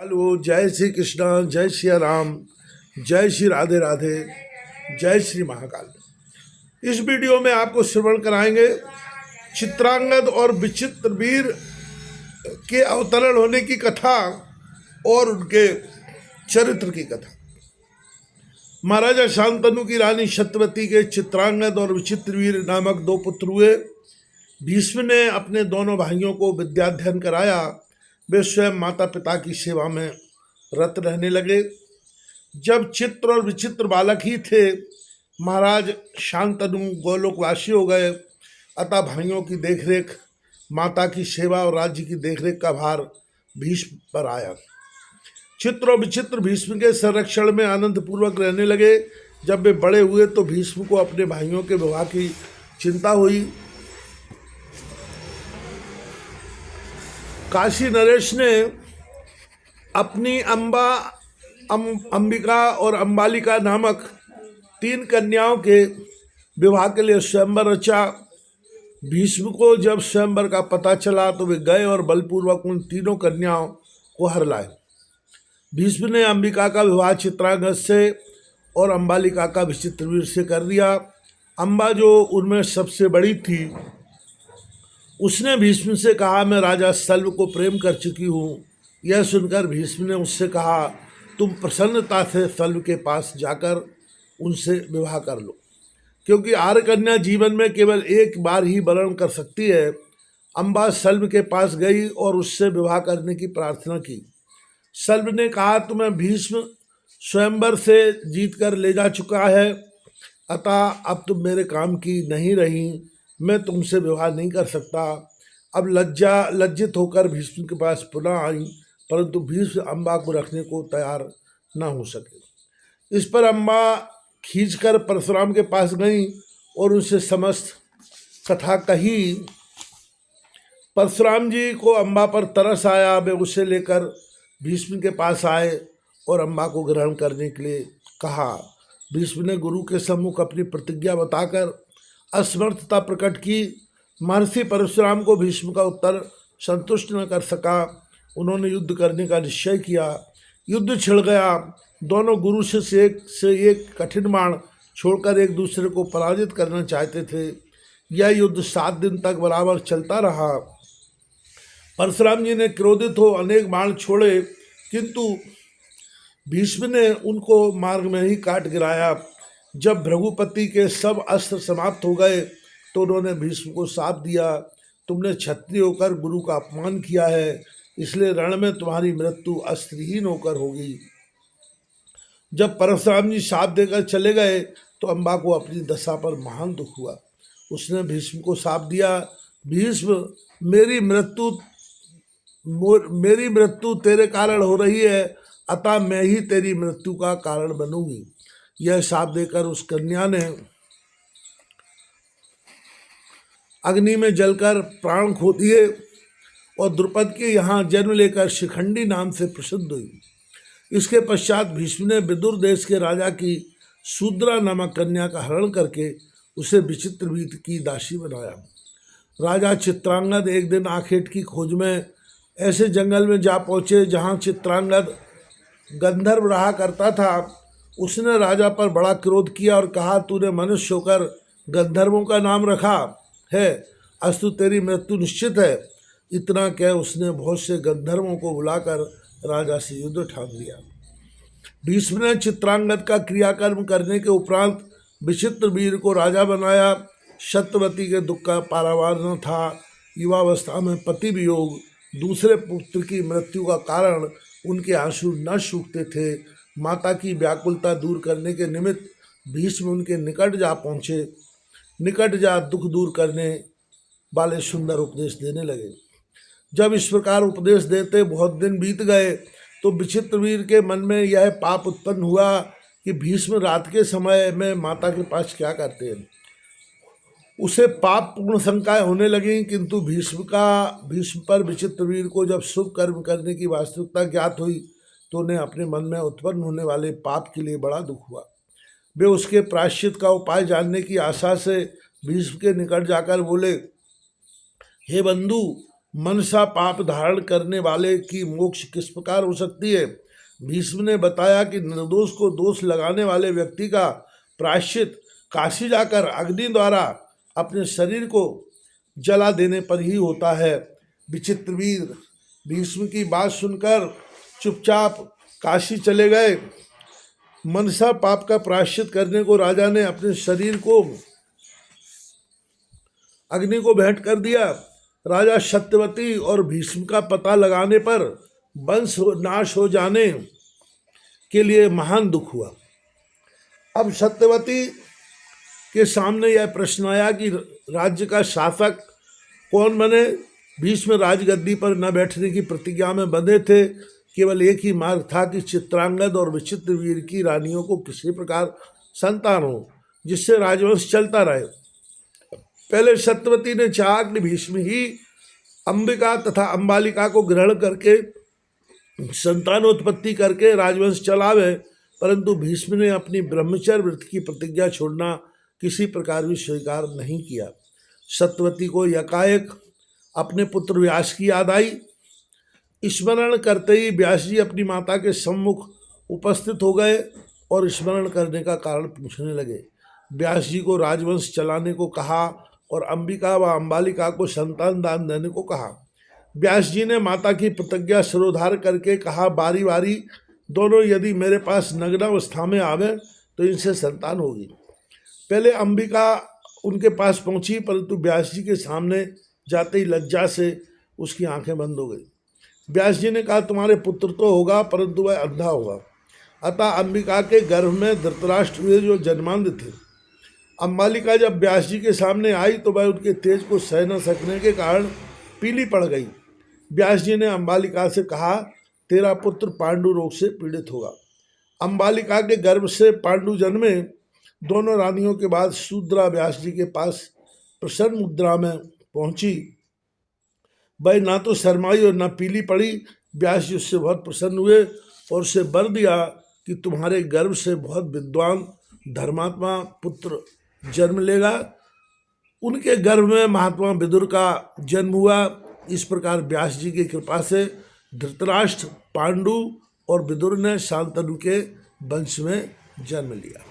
Hello, जय श्री कृष्ण, जय श्री राम, जय श्री राधे राधे, जय श्री महाकाल। इस वीडियो में आपको श्रवण कराएंगे चित्रांगद और विचित्र वीर के अवतरण होने की कथा और उनके चरित्र की कथा। महाराजा शांतनु की रानी सत्यवती के चित्रांगद और विचित्र वीर नामक दो पुत्र हुए। भीष्म ने अपने दोनों भाइयों को विद्याध्ययन कराया। वे स्वयं माता पिता की सेवा में रत रहने लगे। जब चित्र और विचित्र बालक ही थे, महाराज शांतनु गोलोकवासी हो गए। अतः भाइयों की देखरेख, माता की सेवा और राज्य की देखरेख का भार भीष्म पर आया। चित्र और विचित्र भीष्म के संरक्षण में आनंद पूर्वक रहने लगे। जब वे बड़े हुए तो भीष्म को अपने भाइयों के विवाह की चिंता हुई। काशी नरेश ने अपनी अंबिका और अंबालिका नामक 3 कन्याओं के विवाह के लिए स्वयंवर रचा। भीष्म को जब स्वयंवर का पता चला तो वे गए और बलपूर्वक उन तीनों कन्याओं को हर लाए। भीष्म ने अंबिका का विवाह चित्रांगद से और अंबालिका का विचित्रवीर से कर दिया। अंबा, जो उनमें सबसे बड़ी थी, उसने भीष्म से कहा, मैं राजा सल्व को प्रेम कर चुकी हूँ। यह सुनकर भीष्म ने उससे कहा, तुम प्रसन्नता से सल्व के पास जाकर उनसे विवाह कर लो, क्योंकि आर्य कन्या जीवन में केवल एक बार ही वरण कर सकती है। अंबा सल्व के पास गई और उससे विवाह करने की प्रार्थना की। सल्व ने कहा, तुम्हें भीष्म स्वयंवर से जीत कर ले जा चुका है, अतः अब तुम मेरे काम की नहीं रही, मैं तुमसे विवाह नहीं कर सकता। अब लज्जित होकर भीष्म के पास पुनः आई, परंतु भीष्म अम्बा को रखने को तैयार न हो सके। इस पर अम्बा खींचकर परशुराम के पास गई और उनसे समस्त कथा कही। परशुराम जी को अम्बा पर तरस आया। वे उसे लेकर भीष्म के पास आए और अम्बा को ग्रहण करने के लिए कहा। भीष्म ने गुरु के सम्मुख अपनी प्रतिज्ञा बताकर असमर्थता प्रकट की। महर्षि परशुराम को भीष्म का उत्तर संतुष्ट न कर सका। उन्होंने युद्ध करने का निश्चय किया। युद्ध छिड़ गया। दोनों गुरु से एक कठिन बाण छोड़कर एक दूसरे को पराजित करना चाहते थे। यह युद्ध 7 दिन तक बराबर चलता रहा। परशुराम जी ने क्रोधित हो अनेक बाण छोड़े, किंतु भीष्म ने उनको मार्ग में ही काट गिराया। जब भृगुपति के सब अस्त्र समाप्त हो गए तो उन्होंने भीष्म को शाप दिया, तुमने क्षत्रिय होकर गुरु का अपमान किया है, इसलिए रण में तुम्हारी मृत्यु अस्त्रहीन होकर होगी। जब परशुराम जी शाप देकर चले गए तो अम्बा को अपनी दशा पर महान दुख हुआ। उसने भीष्म को शाप दिया, भीष्म, मेरी मृत्यु तेरे कारण हो रही है, अतः मैं ही तेरी मृत्यु का कारण बनूंगी। यह शाप देकर उस कन्या ने अग्नि में जलकर प्राण खो दिए और द्रुपद के यहाँ जन्म लेकर शिखंडी नाम से प्रसिद्ध हुई। इसके पश्चात भीष्म ने विदुर देश के राजा की शूद्रा नामक कन्या का हरण करके उसे विचित्रवीर की दासी बनाया। राजा चित्रांगद एक दिन आखेट की खोज में ऐसे जंगल में जा पहुँचे जहाँ चित्रांगद गंधर्व रहा करता था। उसने राजा पर बड़ा क्रोध किया और कहा, तूने मनुष्य होकर गंधर्वों का नाम रखा है, अस्तु तेरी मृत्यु निश्चित है। इतना कह उसने बहुत से गंधर्वों को बुलाकर राजा से युद्ध ठान लिया। भीष्म ने चित्रांगद का क्रियाकर्म करने के उपरांत विचित्र वीर को राजा बनाया। सत्यवती के दुख का पारावार न था। युवावस्था में पति वियोग, दूसरे पुत्र की मृत्यु का कारण उनके आंसू न सूखते थे। माता की व्याकुलता दूर करने के निमित्त भीष्म उनके निकट जा पहुँचे। निकट जा दुख दूर करने वाले सुंदर उपदेश देने लगे। जब इस प्रकार उपदेश देते बहुत दिन बीत गए तो विचित्रवीर के मन में यह पाप उत्पन्न हुआ कि भीष्म रात के समय में माता के पास क्या करते हैं। उसे पाप पूर्ण शंकाएं होने लगी, किंतु भीष्म पर विचित्रवीर को जब शुभ कर्म करने की वास्तविकता ज्ञात हुई तो उन्हें अपने मन में उत्पन्न होने वाले पाप के लिए बड़ा दुख हुआ। वे उसके प्रायश्चित का उपाय जानने की आशा से भीष्म के निकट जाकर बोले, हे बंधु, मनसा पाप धारण करने वाले की मोक्ष किस प्रकार हो सकती है? भीष्म ने बताया कि निर्दोष को दोष लगाने वाले व्यक्ति का प्रायश्चित काशी जाकर अग्नि द्वारा अपने शरीर को जला देने पर ही होता है। विचित्रवीर भीष्म की बात सुनकर चुपचाप काशी चले गए। मनसा पाप का प्रायश्चित करने को राजा ने अपने शरीर को अग्नि को भेंट कर दिया। राजा सत्यवती और भीष्म का पता लगाने पर वंश नाश हो जाने के लिए महान दुख हुआ। अब सत्यवती के सामने यह प्रश्न आया कि राज्य का शासक कौन बने। भीष्म राजगद्दी पर न बैठने की प्रतिज्ञा में बंधे थे। केवल एक ही मार्ग था कि चित्रांगद और विचित्रवीर की रानियों को किसी प्रकार संतान हो जिससे राजवंश चलता रहे। पहले सत्यवती ने चाहा कि भीष्म ही अंबिका तथा अंबालिका को ग्रहण करके संतानोत्पत्ति करके राजवंश चलावे, परंतु भीष्म ने अपनी ब्रह्मचर्य व्रत की प्रतिज्ञा छोड़ना किसी प्रकार भी स्वीकार नहीं किया। सत्यवती को एकाएक अपने पुत्र व्यास की याद आई। स्मरण करते ही व्यास जी अपनी माता के सम्मुख उपस्थित हो गए और स्मरण करने का कारण पूछने लगे। व्यास जी को राजवंश चलाने को कहा और अंबिका व अंबालिका को संतान दान देने को कहा। व्यास जी ने माता की प्रतिज्ञा सिरोधार करके कहा, बारी बारी दोनों यदि मेरे पास नग्नावस्था में आवे तो इनसे संतान होगी। पहले अंबिका उनके पास पहुंची, परंतु व्यास जी के सामने जाते ही लज्जा से उसकी आंखें बंद हो गई। व्यास जी ने कहा, तुम्हारे पुत्र तो होगा परंतु वह अंधा होगा। अतः अंबिका के गर्भ में धृतराष्ट्र हुए जो जन्मांध थे। अंबालिका जब व्यास जी के सामने आई तो वह उनके तेज को सह न सकने के कारण पीली पड़ गई। व्यास जी ने अंबालिका से कहा, तेरा पुत्र पांडु रोग से पीड़ित होगा। अंबालिका के गर्भ से पांडु जन्मे। दोनों रानियों के बाद शूद्रा व्यास जी के पास प्रसन्न मुद्रा में पहुंची। वह ना तो शर्माई और न पीली पड़ी। व्यास जी उससे बहुत प्रसन्न हुए और उसे वर दिया कि तुम्हारे गर्भ से बहुत विद्वान धर्मात्मा पुत्र जन्म लेगा। उनके गर्भ में महात्मा विदुर का जन्म हुआ। इस प्रकार व्यास जी की कृपा से धृतराष्ट्र, पांडु और विदुर ने शांतनु के वंश में जन्म लिया।